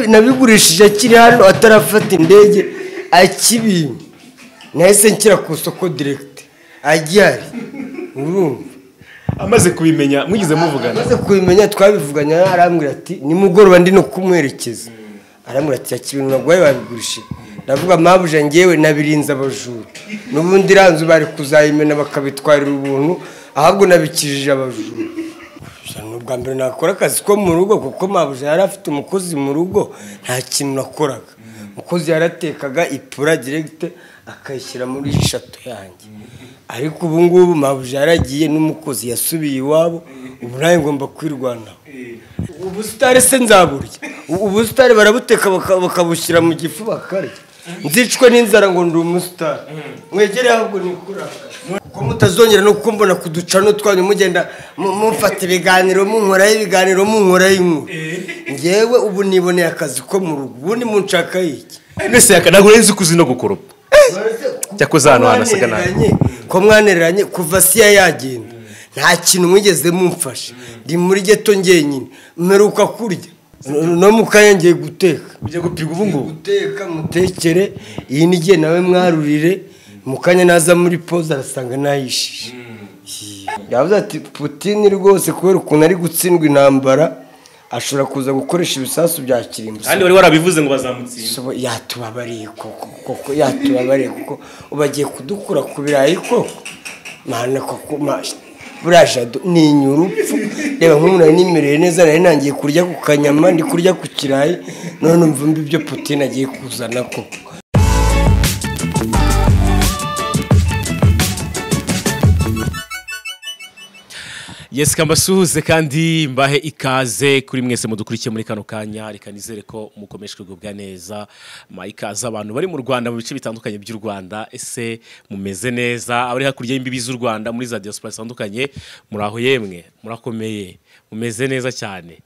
nabigurishije akiri hano atarafata indege akibimye nahise nshyira ku isoko direct agihari urumva amaze kubimenya mwigize muvugana amaze kubimenya twabivuganye arambwira ati nimugoroba ndi no kumwerekeza arambwira ati yakibintu nagwaye babigurishije ndavuga mabuje ngewe nabirinza abajura n'ubundi ranzu bari kuzayimena bakabitwarira ubuntu ahubwo nabikijije abajura bwa mbere nakora akazi ko mu rugo kuko mabuje yari afite umukozi mu rugo nta kintu nakoraga umukozi yaratekaga ipura direct akayishyira muri shato yanjye ariko ubu ngubu mabuje yaragiye n'umukozi yasubiye iwabo ubu nawe ngomba kwirwanaho ubusitari se nzaburya ubusitari barabuteka bakabushyira mu gifu bakarya nzicwe n'inzara ngo ndi umusitari mwegere ahubwo nikuraka kuko mutazongera no kumbona kuducano twanyu mugenda mufata ibiganiro munkoraho ibiganiro munkoraho inkuru ngewe ubu niboneye akazi ko mu rugo ubundi munshaka iki mbese ntabwo urenze ukuzi no gukoropa cyakoze ahantu hanasaga nabi ko mwanereranye kuva siya yagenda nta kintu mwigeze mumfasha ndi muri geto ngenyine mperuka kurya no mukanya ngiye guteka ujye gupiga ubu ngubu guteka mutekere iyi ni igihe nawe mwarurire mukanya naza muri pause arasanga nayishije yavuze ati Putin rwose kubera ukuntu ari gutsindwa intambara ashobora kuza gukoresha ibisasu bya kirimbuzi kandi wari warabivuze ngo bazamutsinda yatubabariye koko yatubabariye kuko ubagiye kudukura ku birayi koko mana koko burajado ni inyurupfu reba nk'umuntu ari nimereye neza nari nangiye kurya ku kanyama ndi kurya ku kirayi none mvumbi ibyo Putin agiye kuzana koko Yes kambasuhuze kandi mbahe ikaze kuri mwese mudukurikiye muri kano kanya reka nizere ko mukomeshwe gubwa neza ikaze abantu bari mu Rwanda mu bice bitandukanye by'u Rwanda ese mumeze neza abari hakurya y'imbibi z'u Rwanda muri za diaspora zitandukanye muraho yemwe murakomeye mumeze neza cyane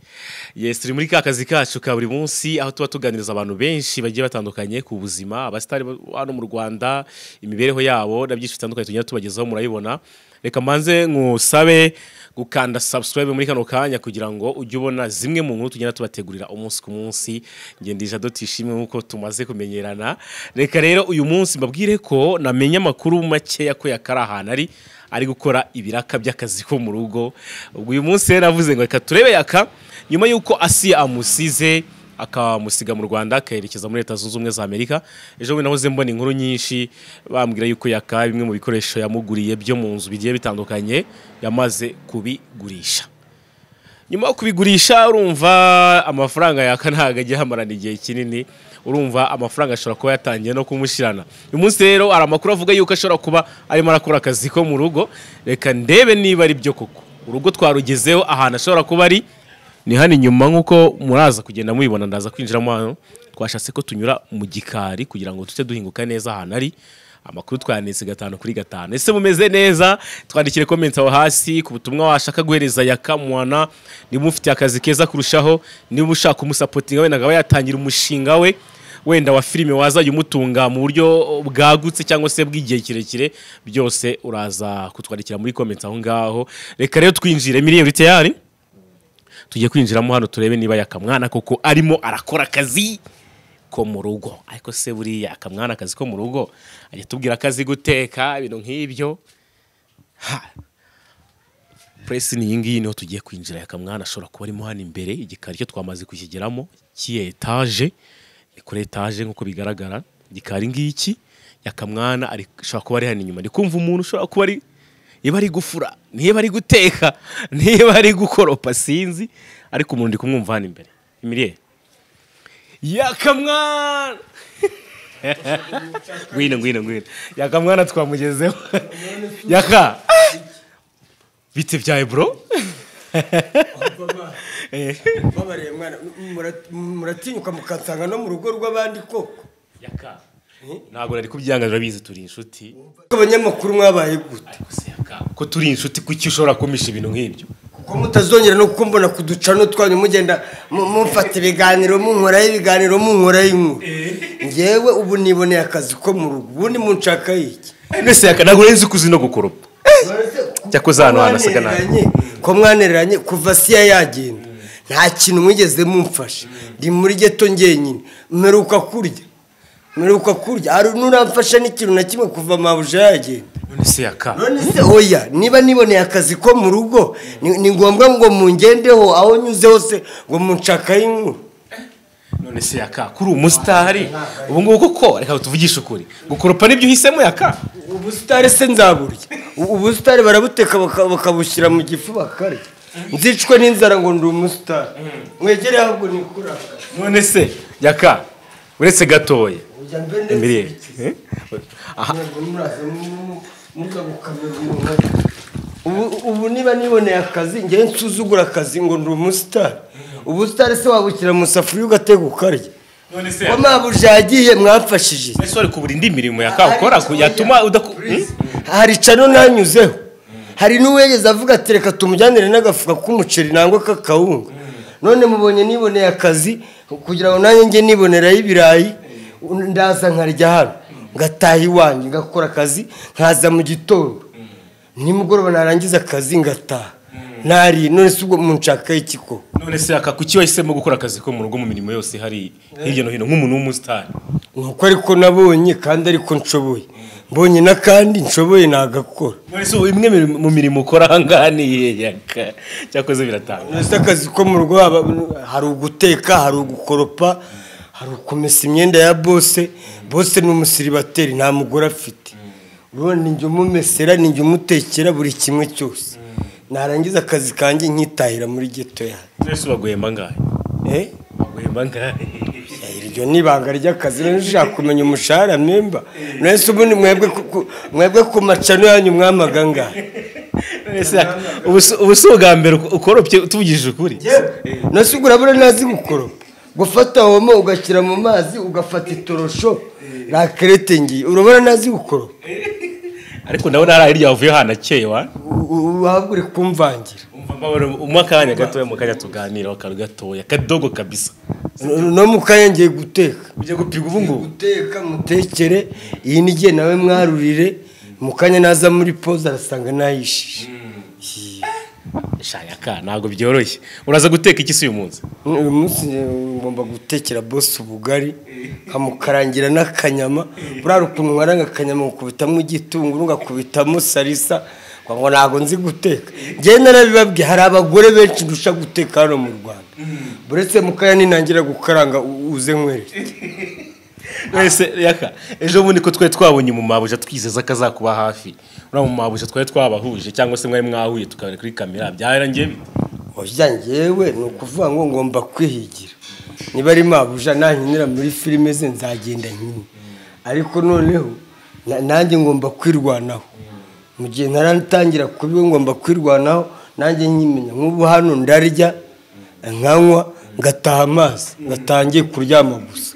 yes turi muri kazi kacu ka buri munsi aho tuba tuganiriza abantu benshi bagiye batandukanye ku buzima abastari hano mu Rwanda imibereho yabo nabyinshi bitandukanye tugiye tubagezaho murayibona reka manze ngusabe gukanda subscribe muri kano kanya kugira ngo ujye ubona zimwe mu nkuru tugenda tubategurira umunsi ku munsi ngendije dotishimwe nkuko tumaze kumenyerana reka rero uyu munsi mbabwire ko namenye amakuru make yako yakara ari gukora ibiraka by'akazi ko mu rugo ubwo uyu munsi navuze ngo reka turebe yaka nyuma yuko Asiya amusize akamusiga mu Rwanda akayerekeza muri Leta Zunze Ubumwe za Amerika ejo we nahoze mbona inkuru nyinshi bambwira yuko yaka bimwe mu bikoresho yamuguriye byo mu nzu bigiye bitandukanye yamaze kubigurisha nyuma yo kubigurisha urumva amafaranga yaka ntago agiye hamarana igihe kinini urumva amafaranga ashobora kuba yatangiye no kumushirana uyu munsi rero ari amakuru avuga yuko ashobora kuba arimo arakora akazi ko mu rugo reka ndebe niba ari byo koko urugo twarugezeho ahantu ashobora kuba ari ni hano inyuma nkuko muraza kugenda mubibona ndaza kwinjiramo hano twashatse ko tunyura mu gikari kugira ngo tute duhinguka neza ahantu ari amakuru twanitse 5 kuri 5 ese mumeze neza twandikire comment aho hasi ku butumwa washaka guhereza yakamwana niba mufite akazi keza kurushaho niba ushaka umusapotinga wenda ngaba yatangira umushinga we wenda wa filime wazajya umutunga mu buryo bwagutse cyangwa se bw'igihe kirekire byose uraza kutwandikira muri comment aho ngaho reka rero twinjire miliyoni tayari tugiye kwinjiramo hano turebe niba yakamwana koko arimo arakora akazi ko mu rugo ariko se buri yakamwana akazi ko mu rugo ajya tubwira akazi guteka ibintu nk'ibyo press ni yingi niho tugiye kwinjira yakamwana ashobora kuba arimo hano imbere igikari cyo twamaze kukigeramo ki etage ni kuri etage nkuko bigaragara igikari ngiki yakamwana ari ashobora kuba ari hano inyuma ndi kumva umuntu ushobora kuba ari niba ari gufura niba ari guteka niba ari gukoropa sinzi ariko umuntu ndi kumwumva hano imbere imiriye yakamwana ngwino yakamwana twamugezeho yaka bite byaye bro babariye mwana muratinyuka mukansanga no mu rugo rw'abandi koko yaka ntabwo nari kubyangaza bizi turi inshuti abanyamakuru mwabaye gute ko turi inshuti kuki ushobora kumisha ibintu nk'ibyo kuko mutazongera no kumbona kuducano twanyu mugenda mufata ibiganiro munkoraho ibiganiro munkoraho inkuru ngewe ubu niboneye akazi ko mu rugo ubundi munshaka iki mbese ntabwo urenze ukuzi no gukoropa cyakoze ahantu hanasaga nabi ko mwanereranye kuva siya yagenda nta kintu mwigeze mumfasha ndi muri geto njyenyine mperuka kurya hari nuramfasha n'ikintu na kimwe kuva mabuja yagenda none se yaka none se oya niba niboneye akazi ko mu rugo ni ngombwa ngo mungendeho aho nyuze hose ngo munshakaye inkuru none se yaka kuri umusitari ubu ngubu koko reka tuvugishe ukuri gukoropa nibyo uhisemo yaka ubusitari se nzaburya ubusitari barabuteka bakabushyira mu gifu bakarya nzicwe n'inzara ngo ndi umusitari mwegere ahubwo nikura none se yaka uretse gatoya imbere ubu niba niboneye akazi ngewe nsuzugura akazi ngo ndi umusitari ubusitari se wabushyira mu safuriya ugateka ukarya ko mabuja yagiye mwamfashije ese wari kubura indi mirimo yakakora yatuma hari cano nanyuzeho hari n'uwegeze avuga ati reka tumujyanire n'agafuka k'umuceri nangwa k'akawunga none mubonye niboneye akazi kugira ngo nanjye njye niboneraho ibirayi ndaza nkarya hano ngataha iwanjye ngakora akazi nkaza mu gitondo nimugoroba narangiza akazi ngataha nari none se ubwo munshaka iki ko none se aka kuki wahisemo gukora akazi ko mu rugo mu mirimo yose hari hirya no hino nk'umuntu w'umusitari nuko ariko nabonye kandi ariko nshoboye mbonye n'akandi nshoboye nagakora none se imwe mu mirimo ukora ahangaha ni yaka cyakoze biratanga none se akazi ko mu rugo hari uguteka hari ugukoropa hari ukumesa imyenda ya bose ni umusiribateri nta mugore afite urabona ninjye umumesera ninjye umutekera buri kimwe cyose narangiza akazi kanjye nkitahira muri geto yanjye mbese baguhemba ngahe baguhemba ngahe iryo ni ibanga ry'akazi rero ushaka kumenya umushahara memba nese ubundi mwebwe ku macano yanyu mwamaga ngahe ubu si ubwa mbere ukoropye tuvugije ukuri nese ubwo urabona nazi gukoropa gufata homo ugashyira mu mazi ugafata itorosho rakerete ngiye urabona nazi gukoropa ariko ndabona hari hirya wavuye hanakeye wa waba uri kumvangira umwa kanya gatoya mu kanya tuganira akaru gatoya kadogo kabisa no mu kanya ngiye guteka ujye gupiga ubu ngubu guteka mutekere iyi ni igihe nawe mwarurire mu kanya naza muri pause arasanga nayishije shayaka ntabwo byoroshye uraza guteka iki se uyu munsi uyu munsi ngomba gutekera boss ubugari nkamukarangira n'akanyama burara ukuntu nkaranga akanyama ngukubitamo igitunguru ngakubitamo salisa ngo ntabwo nzi guteka njyewe narabibabwiye hari abagore benshi ndusha guteka hano mu Rwanda buretse mu kanya ninangira gukaranga uze nkwereke wese yaka ejo bundi ko twari twabonye mu mabuja twizeza kazakuba hafi ura mu mabuja twari twabahuje cyangwa se mwari mwahuye tukabona kuri kamera byarangiye bite oya njyewe ni ukuvuga ngo ngomba kwihigira niba ari mabuja nankinira muri filime ze nzagenda nkine ariko noneho nanjye ngomba kwirwanaho mu gihe ntaratangira kubiwe ngomba kwirwanaho nanjye nkimenya nk'ubu hano ndarya nkanywa ngataha amazi ngatangiye kuryama gusa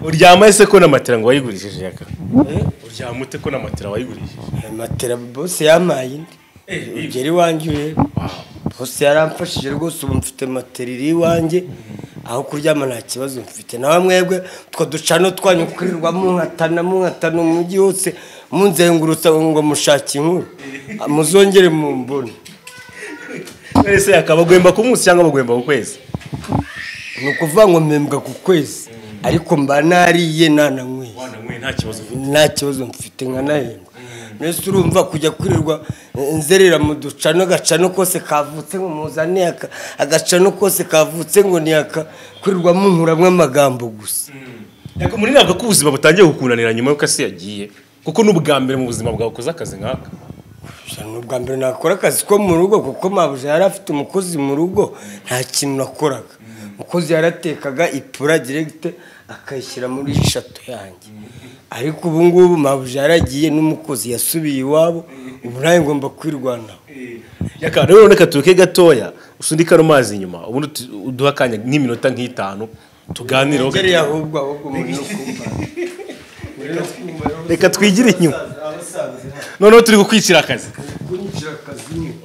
uryama ese ko na matera ngo wayigurishije yaka uryama ute ko na matera wayigurishije matera bose yamaye indi ugera iwanjye rero bose yaramfashije rwose ubu mfite matera iri iwanjye aho kuryama nta kibazo mfite nawe mwebwe two ducano twanyu kurirwa munkatana mu mujyi hose munzengurutsa ngo mushake inkuru muzongere mu mbone wese akabagwemba ku munsi cyangwa bagwemba ku kwezi ni ukuvuga ngo mpembwa ku kwezi ariko mba nariye nananyweye nta kibazo mfite nkanahembwa nese urumva kujya kurirwa nzerera mu ducano agacano kose kavutse ngo muzane agacano kose kavutse ngo ni aka kurirwa munkuramwe amagambo gusa yako muri ntabwo ko ubuzima butangiye gukunanira nyuma yuko asi yagiye kuko n'ubwa mbere mu buzima bwawe ukoze akazi nk'aka n'ubwa mbere nakora akazi ko mu rugo kuko mabuja yari afite umukozi mu rugo nta kintu nakoraga umukozi yaratekaga ipura direct akayishyira muri shato yanjye ariko ubu ngubu mabuja yaragiye n'umukozi yasubiye iwabo ubu nawe ngomba kwirwanaho yaka rero reka tuke gatoya usundika no mazi inyuma ubundi uduha akanya nk'iminota nk'itanu tuganire ngere ahubwo muri kumva reka twigire inyuma noneho turi gukwicira akazi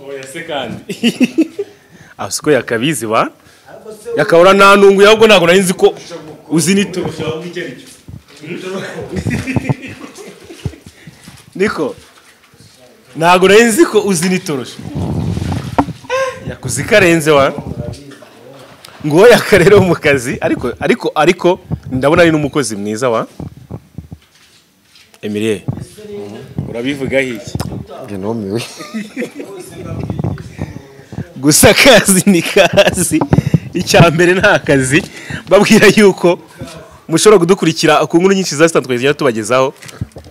oya se kandi aho siko yakabizi wa yakabura nanunguye ahubwo ntabwo nari nzi ko uzi n'itorosho ahubwo icyo ari cyo niko ntabwo nari nzi ko uzi n'itorosho yakuze ikarenze wa ngo yakarero mu kazi ariko ndabona ari n'umukozi mwiza wa Emilie urabivuga iki Njye numiwe. gusa akazi ni kazi icya mbere nta kazi babwira yuko mushobora kudukurikira ku nkuru nyinshi zitandukanye zigenda tubagezaho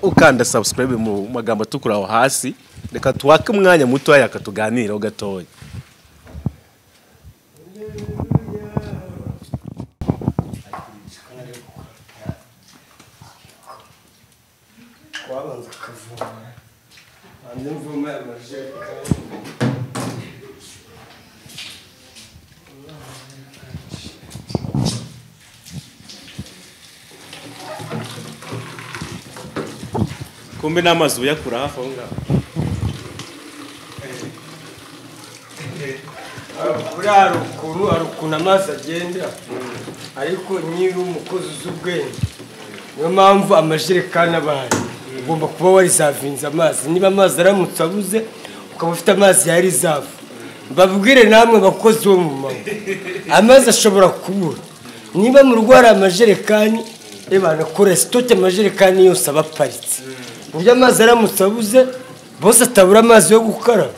ukanda subscribe mu magambo atukura aho hasi reka tuwake umwanya muto yakatuganiraho gatoya wabanza akavoma hanze mvoma amajerekani kumbe n'amazi uyakura hafi aho ngaho buriya hari ukuntu amazi agenda ariko nyiri umukozi uzi ubwenge niyo mpamvu amajerekani abahari ugomba kuba warizavinze amazi niba amazi aramutse abuze ukaba ufite amazi ya rizavu babwire namwe abakozi bo mu mama amazi ashobora kubura niba mu rugo hari amajerekani banakora sitoke amajerekani yose aba aparitse uburyo amazi aramutse abuze bose atabura amazi yo gukaraba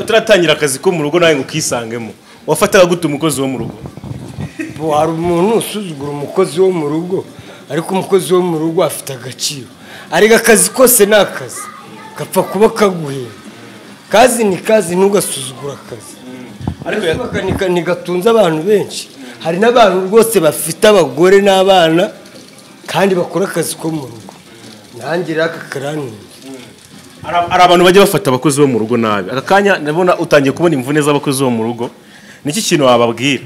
utaratangira akazi ko mu rugo nawe ngo ukisangemo wafataga gute umukozi wo mu rugo hari umuntu usuzugura umukozi wo mu rugo ariko umukozi wo mu rugo afite agaciro ariko akazi kose ni akazi gapfa kuba kaguhera kazi ni kazi ntugasuzugura akazi ariko ntigatunze abantu benshi hari n'abantu rwose bafite abagore n'abana kandi bakora akazi ko mu rugo nanjye rero aka karantunze hari abantu bajya bafata abakozi bo mu rugo nabi aka kanya ndabona utangiye kubona imvune z'abakozi bo mu rugo niki kintu wababwira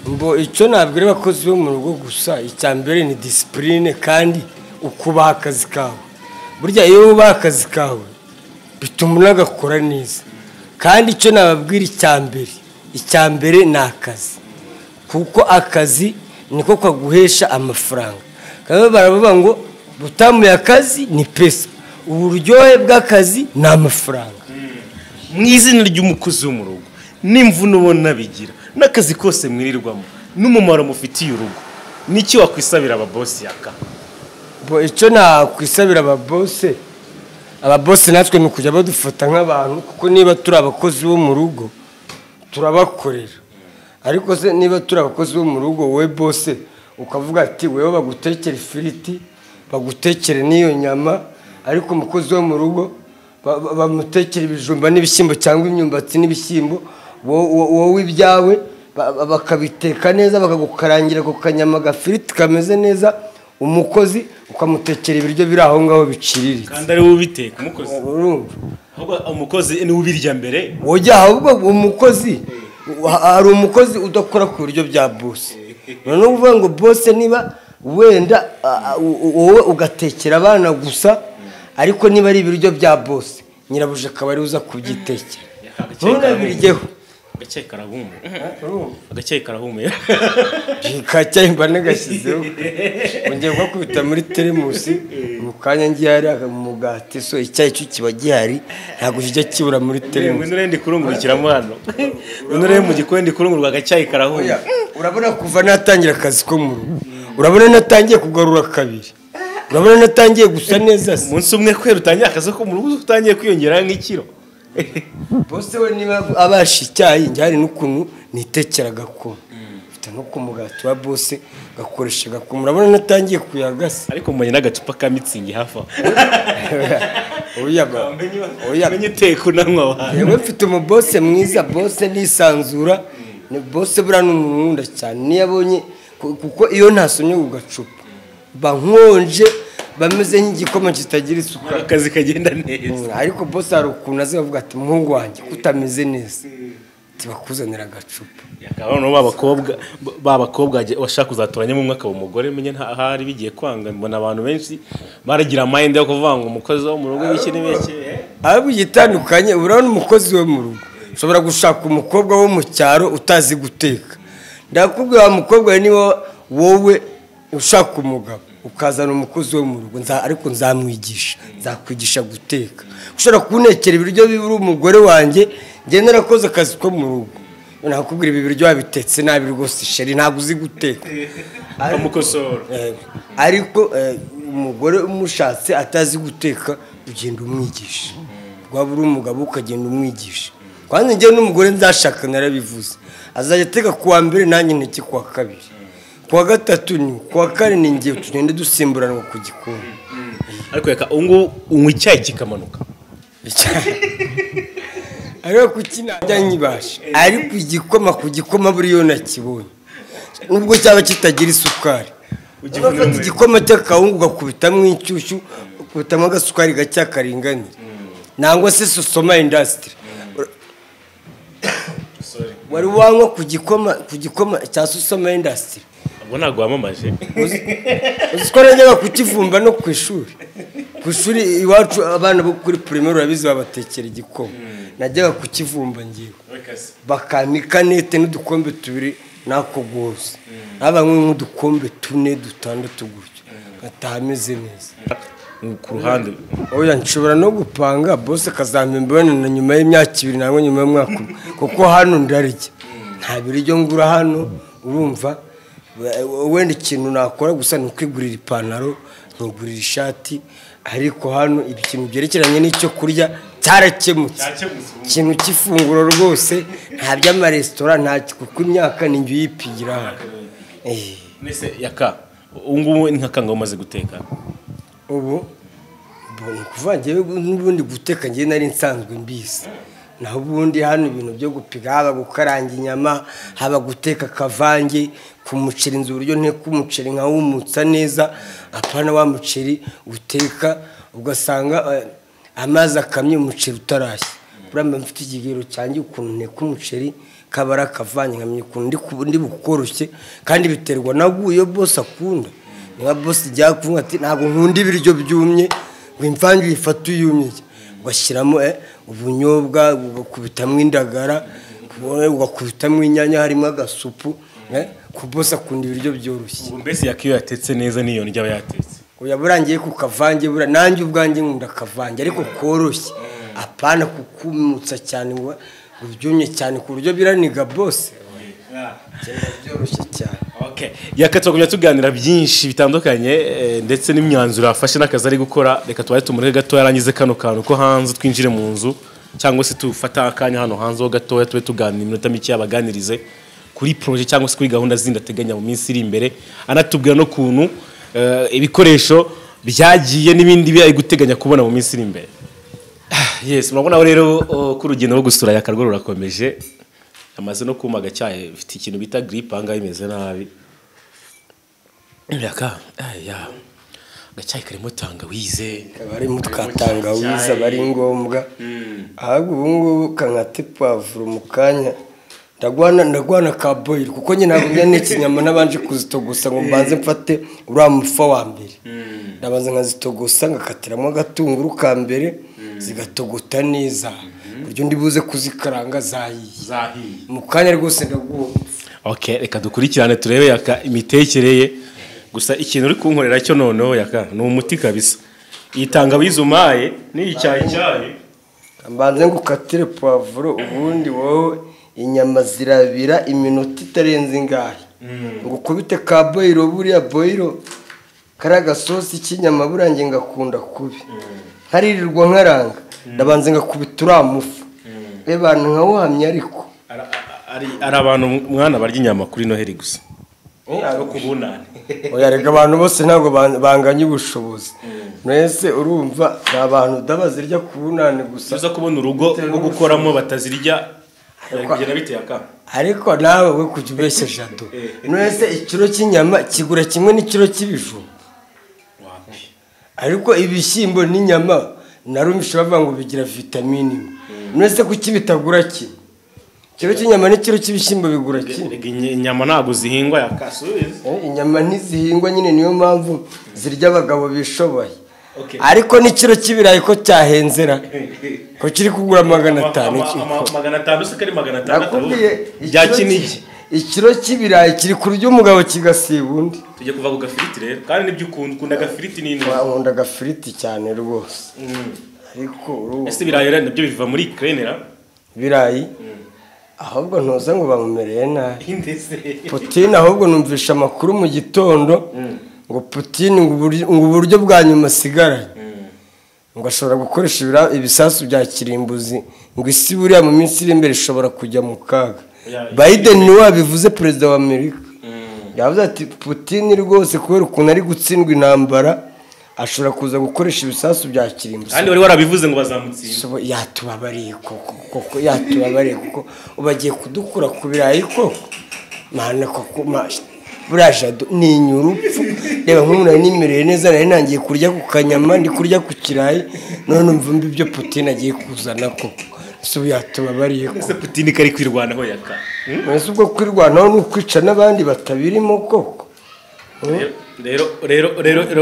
ngo icyo nabwira abakozi bo mu rugo gusa icya mbere ni disipurine kandi ukubaha akazi kawe burya iyo wubaha akazi kawe bituma unagakora neza kandi icyo nababwira icya mbere ni akazi kuko akazi niko kaguhesha amafaranga kandi baravuga ngo butamuye akazi ni pesa uburyohe bw'akazi ni amafaranga mu izina ry'umukozi wo mu rugo n'imvune ubona bigira n'akazi kose mwirirwamo n'umumaro mufitiye urugo n'icyo wakwisabira ababosi yaka icyo nakwisabira ababosi natwe ni ukujya badufata nk'abantu kuko niba turi abakozi bo mu rugo turabakorera ariko se niba turi abakozi bo mu rugo wowe bose ukavuga ati wewe bagutekere ifiriti bagutekere n'iyo nyama ariko umukozi wo mu rugo bamutekera ibijumba n'ibishyimbo cyangwa imyumbati n'ibishyimbo wowe ibyawe bakabiteka neza bakagukarangira ku kanyama gafiriti kameze neza umukozi ukamutekera ibiryo biri aho ngaho biciriritse kandi ari wowe ubiteka umukozi ahubwo umukozi ni ubirya mbere wojya ahubwo umukozi hari umukozi udakora ku biryo bya bose noneho uvuga ngo bose niba wenda wowe ugatekera abana gusa ariko niba ari ibiryo bya bose nyirabuje akaba ari uza kubyitekera ntunabiryeho agacyayi karahumuye kacyayi mba nagashyizeho wongeye kubita muri teremusi mu kanya ngiye hari umugati so icyayi cyo kiba gihari ntabwo kijya kibura muri teremusi ngwino ndi kurungurukiramo hano ngwino mu gikoni ndi kurungurwa agacyayi karahumuye urabona kuva natangira akazi ko mu rugo urabona natangiye kugarura kabiri urabona natangiye gusa neza umunsi umwe kwera utangiye akazi ko mu rugo utangiye kwiyongera nk'ikiro bose we niba abasha icyayi njyari n'ukuntu nitekera gakoma mfite no ku mugati wa bose gakoresha gakoma urabona natangiye kuyagasa ariko mbonye n'agacupa ka mitsingi hafi aho menye uteka unanywa wawe yewe mfite umubose mwiza bose nisanzura ni bose buriya ni umuntu nkunda cyane niyo abonye kuko iyo ntasomye ku gacupa bankonje bameze nk'igikoma kitagira isuku akazi kagenda neza ariko bose hari ukuntu azi bavuga ati muhungu wanjye kutameze neza tibakuzanira agacupa yakaba b'abakobwa washaka kuzatoranyamo umwe akaba umugore menye ntahari bigiye kwanga mbona abantu benshi baragira amahinde yo kuvuga ngo umukozi wo mu rugo biki n'ibiki ahubwo igitandukanye urabona umukozi wo mu rugo ushobora gushaka umukobwa wo mu cyaro utazi guteka ndakubwira wa mukobwa niba wowe ushaka umugabo ukazana umukozi wo mu rugo ariko nzamwigisha nzakwigisha guteka ushobora kuntekera ibiryo bibura umugore wanjye ngenda narakoze akazi ko mu rugo nakubwira ibi biryo wabitetse nabi rwose sheri ntabwo uzi guteka amukosora ariko umugore umushatse atazi guteka ugenda umwigisha waba uri umugabo ukagenda umwigisha kandi njyewe n'umugore nzashaka narabivuze azajya ateka kuwa mbere nanjye nteke kuwa kabiri kuwa gatatu ni kuwa kane ni njye tugende dusimburanwa ku gikoni ariko reka ungu unywa icyayi kikamanuka ariko kuki najya nyibasha ariko ku gikoma buriyo nakibonye nubwo cyaba kitagira isukari ugifata igikoma cy'akawungu ugakubitamo inshyushyu ukubitamo agasukari gake karinganiye nangwa se Sosoma industry wari wanywa ku gikoma cya Sosoma industry ubwo ntabwo wamamaje uziko najyaga kukivumba no ku ishuri iwacu abana bo kuri primaire urabizi babatekera igikoma najyaga kukivumba ngiye bakanika nete n'udukombe tubiri nako gose abanywe nk'udukombe 4 6 gutyo gatameze neza ku ruhande oya nshobora no gupanga boss kazampembana na nyuma y'imyaka 2 nangwa nyuma y'umwaka kuko hano ndarya nta biryo ngura hano urumva wenda ikintu nakora gusa nukwigurira ipantaro nkigurira ishati ariko hano ikintu byerekeranye n'icyo kurya cyarakemutse ikintu cy'ifunguro rwose nta by'amaresitora nta kuko imyaka ni njye uyipigira hano nese yaka ungu nkakanga umaze guteka ubu kuvangiye n'ubundi guteka ngiye nari nsanzwe mbisi naho ubundi hano ibintu byo gupiga haba gukaranga inyama haba guteka kavange ku muceri nzu buryo nteko umuceri nka wumutsa neza apana wa muceri uteka ugasanga amazi akamye umuceri utarashye buramba mfite ikigero cyanjye ukuntu nteko umuceri kabara kavange nkamye ukuntu ndi bukoroshye kandi biterwa naguye boss akunda niba boss ijya kuvuga ati ntabwo nkunda ibiryo byumye ngo imvange ifate uyumye ugashyiramo ubunyobwa ugakubitamo indagara ugakubitamo inyanya harimo agasupu ku boss akunda ibiryo byoroshye mbese yakiyo yatetse neza niyo ndya yatetse oya burangiye ku kavange bura nanjye ubwanjye nkunda kavange ariko koroshye apana kukumutsa cyane ngo ubyumye cyane ku buryo biraniga boss byoroshye cyane okay yakatwa kumya tuganira byinshi bitandukanye ndetse n'imyanzuro afashe n'akazi ari gukora reka twaye tumureke gato yarangize kano kantu ko hanze twinjire mu nzu cyangwa se tufata akanya hano hanze ho gato tube tuganira iminota mike yabaganirize kuri projet cyangwa se kuri gahunda zindi ateganya mu minsi iri imbere anatubwira no kuntu ibikoresho byagiye n'ibindi biri guteganya kubona mu minsi iri imbere yes murabona rero ku rugendo rwo gusura yakarwo rurakomeje amaze no kumaga cyaye ufite ikintu bita grippe anga imeze nabi yaka ya gacyayi karimo tangawize bari mutukatangawiza bari ngombwa ahubwo ubungubu kankate pavuro mu kanya ndagwana ka boil kuko nyine ntabwo n'ikinyama nabanje kuzitogusa ngo mbanze mfate uriya mufa wa mbere ndabanza nkazitogusa ngakatiramo agatunguru ka mbere zigatogota neza buryo ndibuze kuzikaranga zahiye mu kanya rwose ndagomba okay reka dukurikirane turebe yaka imitekereye gusa ikintu uri kunkorera cyo noneho yaka ni umuti kabisa itangawize umaye ni icyayi mbanze ngukatire pavuro ubundi wowe inyama zirabira iminota itarenze ingahe ngukubite ka boilo buriya boilo karaga sosi cy'inyama burangiye ngakunda kubi haririrwa nkaranga ndabanze ngakubita uramufa abantu nkawuhamye ariko ari abantu mwana barya inyama kuri Noheli gusa aro kubunane oya rega abantu bose ntabwo banganye ubushobozi mwese urumva abantu dabazirya kubunane gusa uza kubona urugo rwo gukoramo batazirya yagera bite yaka ariko nawe we kujya ubeshya jado mwese ikiro cy'inyama kigura kimwe n'ikiro cy'ibijumba ariko ibishyimbo n'inyama narumisha bavuga ngo bigira vitamine mwese kuki bitagura kimwe kiro cy'inyama n'ikiro cy'ibishyimbo bigura kimwe inyama ntago zihingwa yakasubiza inyama ntizihingwa nyine niyo mpamvu zirya abagabo bishoboye ariko n'ikiro cy'ibirayi ko cyahenzera ko kiri kugura 500 500 se kari 600 bya kinigi ikiro cy'ibirayi kiri kurya umugabo kigasiba undi tujye kuva ku gafiriti rero kandi nibyo ukunda gafiriti nini nkunda gafiriti cyane rwose ariko ese birayi rero nabyo biva muri krenera birayi ahubwo ntuza ngo bamumereye nabi Putin ahubwo numvisha amakuru mu gitondo ngo Putin ngo uburyo bwa nyuma asigaranye ngo ashobora gukoresha ibisasu bya kirimbuzi ngo isi buriya mu minsi iri imbere ishobora kujya mu kaga. Biden niwe wabivuze, perezida wa Amerika yavuze ati Putin rwose kubera ukuntu ari gutsindwa intambara ashobora kuza gukoresha ibisasu bya kirimbuzi. Kandi wari warabivuze ngo bazamutsinda. Yatubabariye koko yatubabariye kuko ubagiye kudukura ku birayi koko mana koko buraje ni inyurupfu. Reba nk'umuntu ari nimereye neza nari nangiye kurya ku kanyama ndi kurya ku kirayi none umva mbi byo Putin agiye kuzana koko. So yatubabariye ko ese Putin kari kwirwanaho yaka. Ese ubwo kwirwanaho no kwica nabandi batabirimo koko. Rero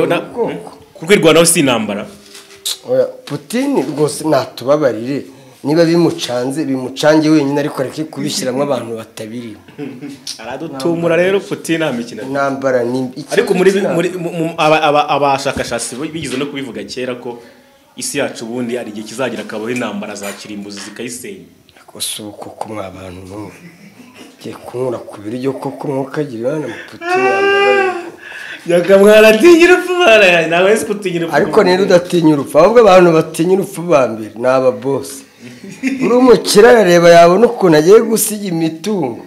na kwirwanaho si intambara. Oya Putin rwose natubabarire niba bimucange wenyine ariko areke kubishyiramo abantu batabirimo. Aradutumura rero Putin amikina. Intambara ni ariko muri abashakashatsi bigize no kubivuga kera ko isi yacu ubundi ari igihe kizagira akabaho intambara za kirimbuzi zikayisenya. Gusa koko mwabantu no giye kunkura ku biryo koko mwokagira na Putin yakamwara atinyira fubara nawe se kutinyira. Ariko rero udatinya urupfu ahubwo abantu batinya urupfu bambere naba boss. Uri umukira yareba yabona ukuntu agiye gusiga imitungo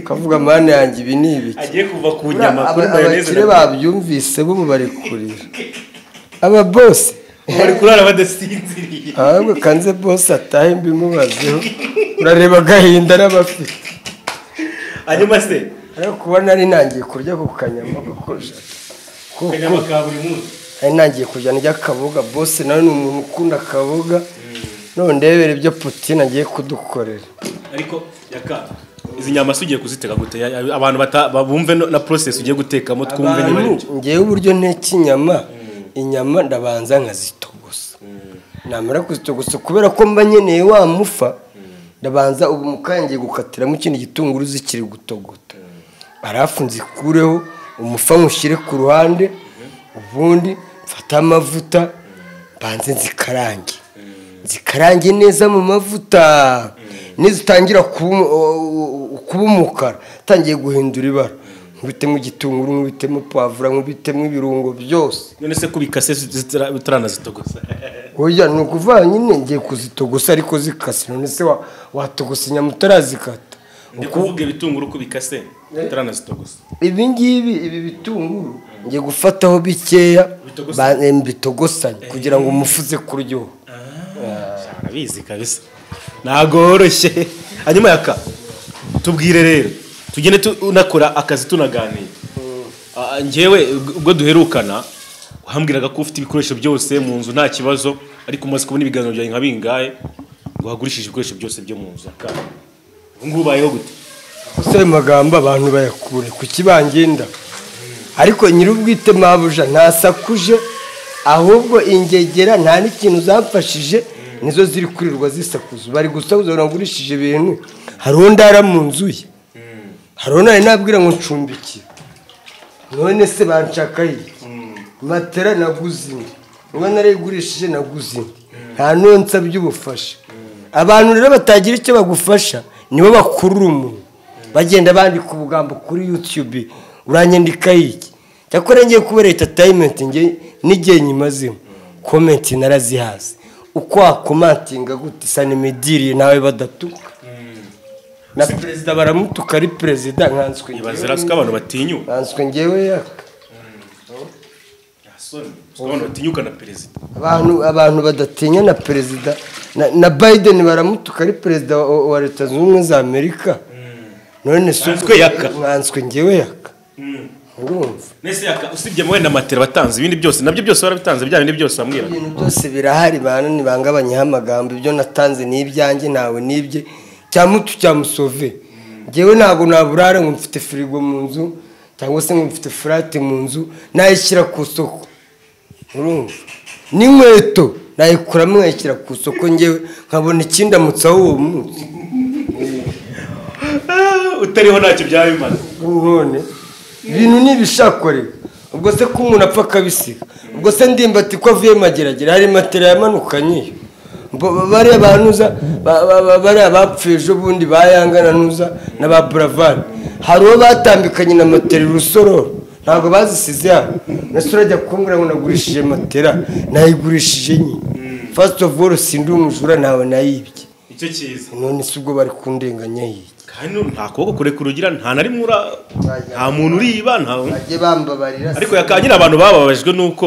kavuga mana yanjye ibi ni ibiki agiye kuva ku nyama kuri mayonnaise. Abakire babyumvise bo bari kurira aba boss bari kurara badasinziriye. Ahubwo kanze boss atahe mbimubazeho urareba gahinda n'abafite. Hanyuma se ariko kubona ari nangiye kurya ku kanyama gakoje kanyama ka buri munsi ari nangiye kurya ndya kaboga boss nawe ni umuntu ukunda kaboga none ndebere ibyo Putin agiye kudukorera. Ariko yaka izi nyama sugiye kuziteka gute abantu bumve na process ugiye gutekamo twumve niba ngiye uburyo nteki inyama ndabanza nkazitogosa namara kuzitogosa kubera ko mba nyeneye wa mufa ndabanza ubu mukangiye gukatiramo ikindi gitunguru zikiri gutogota arafu nzikureho umufa mushyire ku ruhande ubundi mfata amavuta banze zikarange neza mu mavuta nizitangira kuba umukara tangiye guhindura ibara nkubitemo igitunguru nkubitemo poivre nkubitemo ibirungo byose. None se kubikase zitaranazitogosa oya ni ukuvuga nyine ngiye kuzitogosa ariko zikase. None se watogosa inyama utarazikata ndi kuvuga ibitunguru kubikase utaranazitogosa. Ibi bitunguru ngiye gufataho bikeya mbitogosanye kugira ngo umufuze kuryoha. Arabizi kabisa nagoroshye. Hanyuma yaka tubwire rero tugende tunakora akazi tunaganira. Ngewe ubwo duherukana uhambwiraga ko ufite ibikoresho byose mu nzu nta kibazo ariko umaze kubona ibiganiro byawe nka bingahe ngo hagurishije ibikoresho byose byo mu nzu aka ngubu bayeho gute? Ose magambo abantu bayakure ku kibangenda ariko nyirubwite mabuja ntasakuje ahubwo ingegera nta n'ikintu zamfashije nizo ziri kurirwa zisakuza bari gusakuza urangurishije ibintu hariho ndara mu nzu ye hariho nari nabwira ngo ncumbikire none se banshaka iki matera naguze ngo narayigurishije naguze nta nonsa by'ubufasha. Abantu rero batagira icyo bagufasha nibo bakurura umuntu bagenda bandika ubugambo kuri YouTube uranyandika iki cyakora ngiye kubera entertainment nge n'igihe nyimazemo comment narazihaze uko wakomantinga gute sanimediri nawe badatuka na perezida baramutuka ari perezida nkanswe ibazira ko abantu batinyuka nkanswe ngewe yaka abantu batinyuka na perezida abantu badatinya na perezida na Biden baramutuka ari perezida wa Leta Zunze Ubumwe za Amerika none nkanswe ngewe yaka urumva nese yaka usibye mwe na matera batanze ibindi byose nabyo byose barabitanze bya bindi byose bamwira ibintu byose birahari bana nibangabanya amagambo ibyo natanze n'ibyanjye nawe nibye cyamutu cyamusove ngewe ntago naburara ngo mfite firigo mu nzu cyangwa se ngo mfite furate mu nzu nayishyira ku soko urumva n'inkweto nayikuramo nkayishyira ku soko ngewe nkabona ikindamutsaho uwo munsi utariho ntacyo byabimaze none ibintu nibishakorera ubwo se ko umuntu apfa akabisiga ubwo se ndimbati ko avuye mageragere hari matera yamanukanye bari abantuza bari abapfuye ejo bundi bayangana nuza n'aba Buravan hari uwo batambikanye na matera Rusororo ntabwo bazisize hano nase urajya kumbwira ngo nagurishije matera nayigurishije nyine first of all sindi umujura nawe nayibye icyo cyiza none si ubwo bari kundenganya hirya kandi nta kuboko kurekura ugira nta na rimwe nta muntu uriba bajye bambabarira ariko yakanyira abantu bababajwe nuko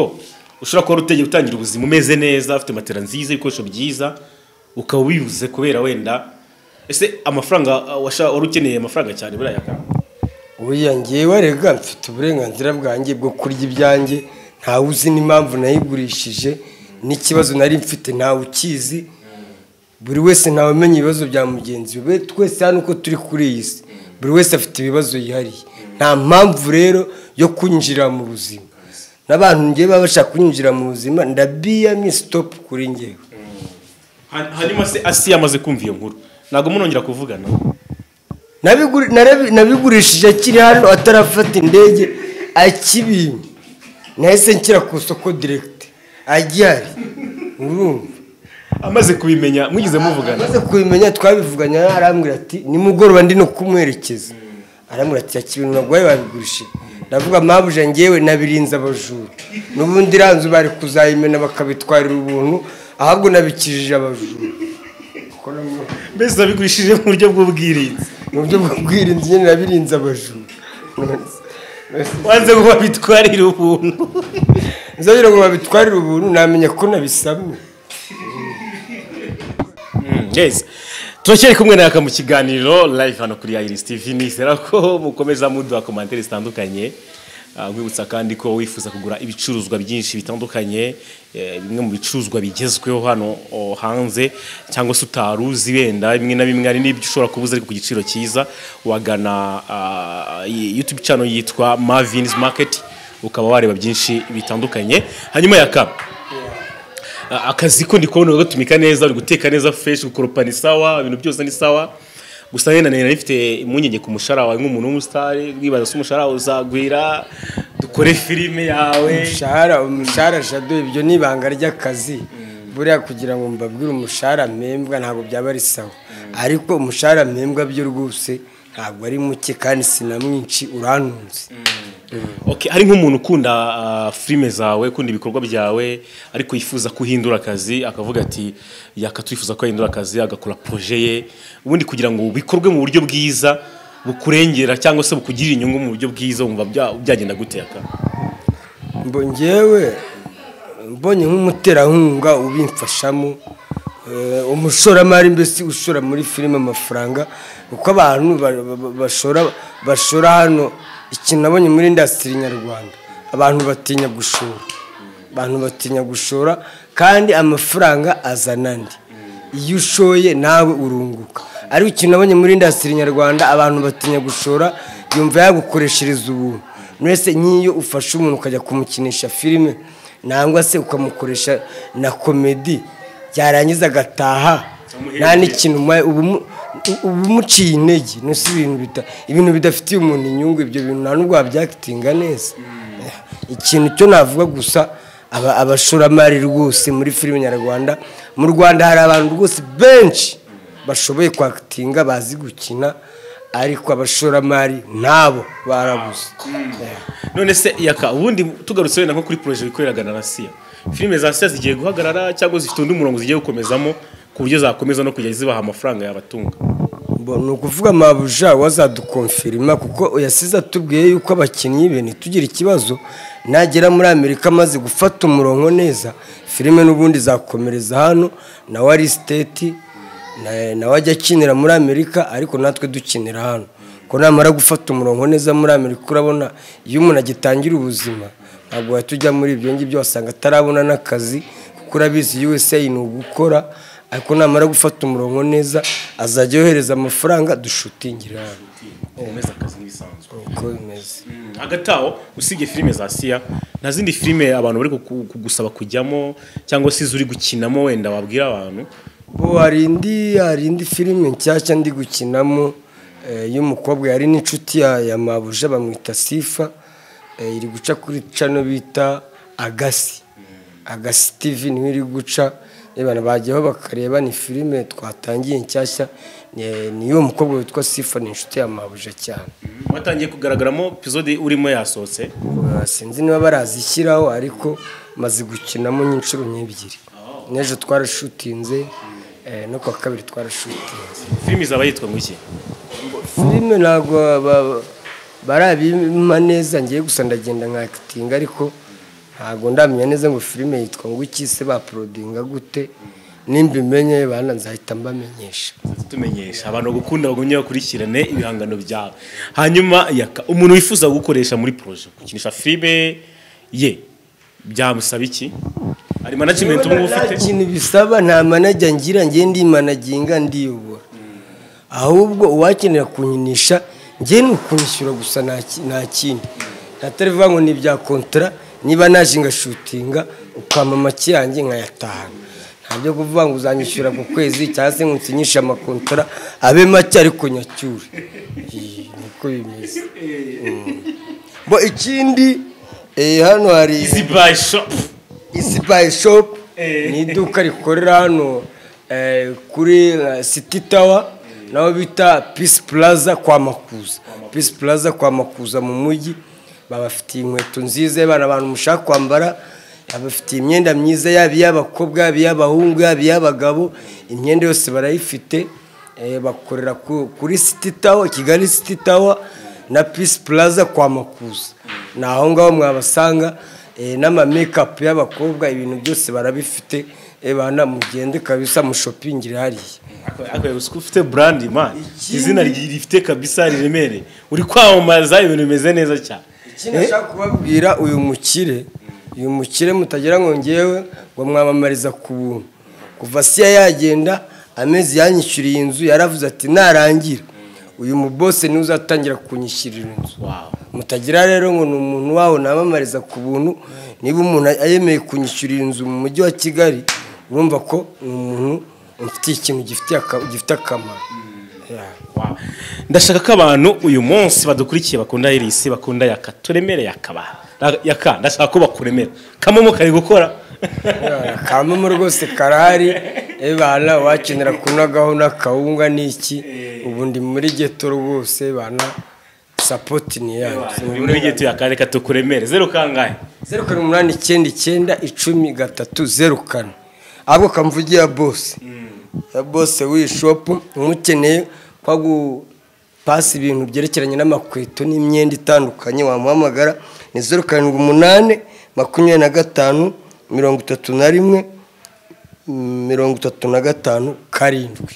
ushobora kuba utegeye gutangira ubuzima umeze neza ufite matera nziza ibikoresho byiza ukaba wibuze kubera wenda ese amafaranga wari ukeneye amafaranga cyane buriya yakanga oya ngewe rega mfite uburenganzira bwanjye bwo kurya ibyanjye ntawe uzi n'impamvu nayigurishije n'ikibazo nari mfite ntawe ukizi buri wese ntawe umenya ibibazo bya mugenzi we twese hano uko turi kuri iyi si buri wese afite ibibazo yihariye nta mpamvu rero yo kwinjira mu buzima n'abantu ngewe baba bashaka kwinjira mu buzima ndabiyamye stop kuri ngewe hanyuma se Asiya amaze kumva iyo nkuru ntabwo munongera kuvugana nabigurishije akiri hano atarafata indege akibimye nahise nshyira ku isoko direct agihari urumva amaze kubimenya mwigize muvugana amaze kubimenya twabivuganye arambwira ati nimugoroba ndi no kumwerekeza arambwira ati yakibintu nagwaye babigurishije ndavuga mabuje ngewe nabirinza abajura n'ubundi ranzu bari kuzayimena bakabitwarira ubuntu ahubwo nabikijije abajura mbese nabigurishije mu buryo bw'ubwirinzi mu buryo bw'ubwirinzi nyine nabirinza abajura wanze ngo babitwarire ubuntu nzabira ngo babitwarire ubuntu namenya ko nabisamye yes turacyari kumwe na Yaka mu kiganiro live hano kuri Iris TV nizera ko mukomeza muduha commentaires zitandukanye mwibutsa kandi ko wifuza kugura ibicuruzwa byinshi bitandukanye bimwe mu bicuruzwa bigezweho hano hanze cyangwa se utaruzi wenda bimwe na bimwe ari n'ibyo ushobora kubuza ariko ku giciro cyiza wagana YouTube channel yitwa Marvin's Market ukaba wareba byinshi bitandukanye hanyuma Yaka akazi ko ndikubona ugatumika neza uri guteka neza fresh gukoropa ni sawa ibintu byose ni sawa gusa nena nifite impungenge ku mushara wawe nk'umuntu w'umusitari wibaza se umushara uzagwira dukore filime yawe umushara jado ibyo ni ibanga ry'akazi buriya kugira ngo mbabwire umushara mpembwa ntabwo byaba ari sawa ariko umushara mpembwa byo rwose ntabwo ari muke kandi sinamwinshi urantunze okay hari nk'umuntu ukunda filime zawe ukunda ibikorwa byawe ariko yifuza kuhindura akazi akavuga ati yakatwifuza ko yahindura akazi agakora projet ye ubundi kugira ngo bikorwe mu buryo bwiza bukurengera cyangwa se bukugirira inyungu mu buryo bwiza wumva byagenda guteka ngewe mbonye nk'umuterankunga ubimfashamo umushoramari mbese ushora muri filime amafaranga uko abantu bashora hano ikintu nabonye muri industry nyarwanda abantu batinya gushora kandi amafaranga azana ndi iyo ushoye nawe urunguka ariko ikintu nabonye muri industry nyarwanda abantu batinya gushora yumva yagukoreshereza ubuntu mwese nkiyo ufashe umuntu ukajya kumukinisha filime nangwa se ukamukoresha na comedy byarangiza agataha nta n'ikintu ubumuciye intege nusi ibintu bidafitiye umuntu inyungu ibyo bintu nta nubwo wabyakitinga neza ikintu cyo navuga gusa abashoramari rwose muri filime nyarwanda mu Rwanda hari abantu rwose benshi bashoboye kwakitinga bazi gukina ariko abashoramari nabo barabuze none se Yaka ubundi tugarutse wenda nko kuri projet bikoreragana na Asiya filime za Asiya zigiye guhagarara cyangwa zifite undi murongo zigiye gukomezamo ku buryo zakomeza no kujya zibaha amafaranga yabatunga ni ukuvuga mabuja wazadukonfirima kuko yasize atubwiye yuko abakinnyi be ntitugira ikibazo nagera muri Amerika amaze gufata umurongo neza filime n'ubundi zakomereza hano na wari state nawe ajya akinira muri Amerika ariko natwe dukinira hano ko namara gufata umurongo neza muri Amerika urabona iyo umuntu agitangira ubuzima ntabwo yatujya muri ibyo ngibyo wasanga atarabona n'akazi kuko urabizi USA ni ugukora ariko namara gufata umurongo neza azajya yohereza amafaranga dushutingira hano umeze akazi n'isanzwe uko bimeze agataho usibye filime za Asiya nta zindi filime abantu bari kugusaba kujyamo cyangwa se zuri gukinamo wenda wabwira abantu hari indi filime nshyashya ndi gukinamo y'umukobwa yari n'inshuti ya mabuja bamwita Sifa iri guca kuri channel bita Agasi TV niyo iri guca ebana bajyaho bakareba ni filime twatangiye nshyashya niyo mukobwa witwa Sifa ni inshuti ya mabuja cyane watangiye kugaragaramo episode urimo yasohotse sinzi niba barazishyiraho ariko maze gukinamo n'inshuro n'ebyiri n'ejo twarashutinze no kwa kabiri twarashutinze filime izaba yitwa ngwiki filime ntabwo barabima neza ngiye gusa ndagenda nka acting ariko ntabwo ndamenya neza ngo filime yitwa ngwiki se baporodinga gute nimbimenye bana nzahita mbamenyesha tumenyesha abantu gukunda bagumye bakurikirane ibihangano byawe hanyuma Yaka umuntu wifuza gukoresha muri projet kukinisha filime ye byamusaba iki ari management mu ufite ikintu bisaba nta manager ngira ngiye ndi managinga ndiyobora ahubwo uwakenera kunyinisha ngiye nukunyishyura gusa nta kindi natarivuga ngo ni bya contrat niba naje ngashutinga ukamama kiyange nkayatahana ntabyo kuvuga ngo uzanyishyura ku kwezi cyangwa se nkunsinyisha amakontora abe make ariko nyacyure niko bimeze bo ikindi hano hari Easy Buy Shop ni iduka rikorera hano kuri City Tower naho bita Peace Plaza kwa Makuza mu mujyi babafitiye inkweto nziza y'abana abantu mushaka kwambara abafitiye imyenda myiza yabi y'abakobwa yabi y'abahungu yabi y'abagabo imyenda yose barayifite bakorera kuri City Tower Kigali City Tower na Peace Plaza kwa Makuza naho ngaho mwabasanga n'ama makeup y'abakobwa ibintu byose barabifite bana mugende kabisa mu shopping hariya akwiye ufite brand man izina rifite kabisa riremere uri kwamamaza ibintu bimeze neza cyane nashaka kubabwira uyu mukire mutagira ngo ngewe ngo mwamamariza ku buntu kuva siya yagenda amezi yanyishyuriye inzu yaravuze ati narangira uyu mubose niwe uzatangira kunyishyurira inzu mutagira rero ngo ni umuntu waho namamariza ku buntu niba umuntu ayemeye kunyishyurira inzu mu mujyi wa Kigali urumva ko ni umuntu ufite ikintu gifite akamaro ndashaka ko abantu uyu munsi badukurikiye bakunda Iris bakunda Yaka turemere Yaka ndashaka ko bakuremera kamomo kari gukora kamomo rwose karahari bana wakenera kunagaho n'akawunga n'iki ubundi muri geto rwose bana support ni yanjye muri geto yakareka tukuremere 0 kangahe 088910 abo kamvugiye ya boss w'ishop umukeneye kwa pasi ibintu byerekeranye n'amakweto n'imyenda itandukanye wamuhamagara ni 0788 25 31 karindwi.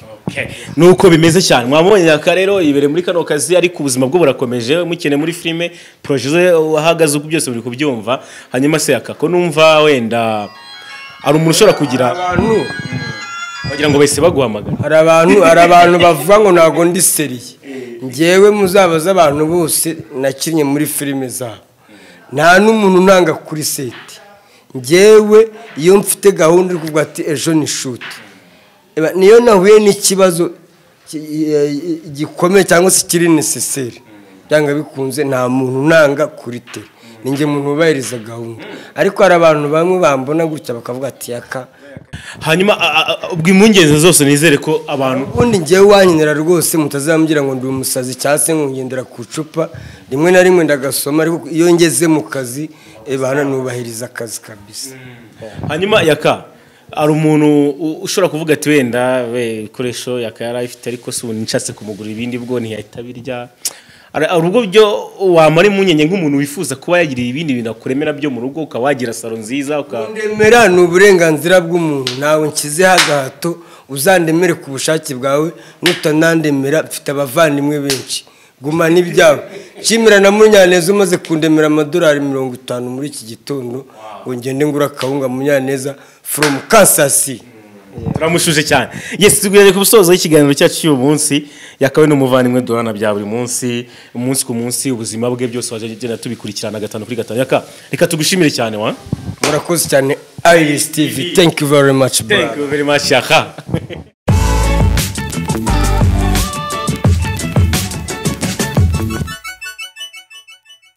Nuko bimeze cyane mwabonye Yaka rero ibere muri kano kazi ariko ubuzima bwo burakomeje mukene muri filime projet wahagaze uko byose buri kubyumva hanyuma se Yaka ko numva wenda ari umuntu ushobora kugira abantu bagira ngo bahise baguhamagara hari abantu bavuga ngo nago ndi seriye ngewe muzabaza abantu bose nakinnye muri filime zabo nta n'umuntu nanga kuri seti ngewe iyo mfite gahunda uri kuvuga ati ejo ni shoot niyo nahuye n'ikibazo gikomeye cyangwa se kiri necessaire byanga bikunze nta muntu nanga kuri te ninge muntu ubahiriza gahunda ariko hari abantu bamwe bambona gutya bakavuga ati Yaka hanyuma ubw'impungenge zose nizere ko abantu ubundi ngewe wanyinera rwose mutazambwira ngo ndi umusazi cyangwa se ngo ngendera ku cupa rimwe na rimwe ndagasoma ariko iyo ngeze mu kazi bana nubahiriza akazi kabisa hanyuma Yaka ari umuntu ushobora kuvuga ati wenda ikoresho Yaka yarayifite ariko se ubu nicatse kumugura ibindi bwo ntiyahita birya ubwo byo wamara impungenge nk'umuntu wifuza kuba yagira ibindi bintu akuremera byo mu rugo ukawagira salo nziza ukandemera ni uburenganzira bw'umuntu nawe nkize hagahato uzandemere ku bushake bwawe nutanandemera mfite abavandimwe benshi guma n'ibyawe nshimira na Munyaneza umaze kundemera amadolari 50 muri iki gitondo ngo ngende ngura kawunga Munyaneza from Kansas. Turamushuje cyane. Yes tugere ku busozo y'ikiganiro cyacu cy'uyu munsi Yakawe n'umuvandimwe duhana bya buri munsi umunsi ku munsi ubuzima bwe byose wajagenda tubikurikirana 5 kuri 5 Yaka reka tugushimire cyane wa murakoze cyane Iris TV. Thank you very much bro. Thank you very much Yaka.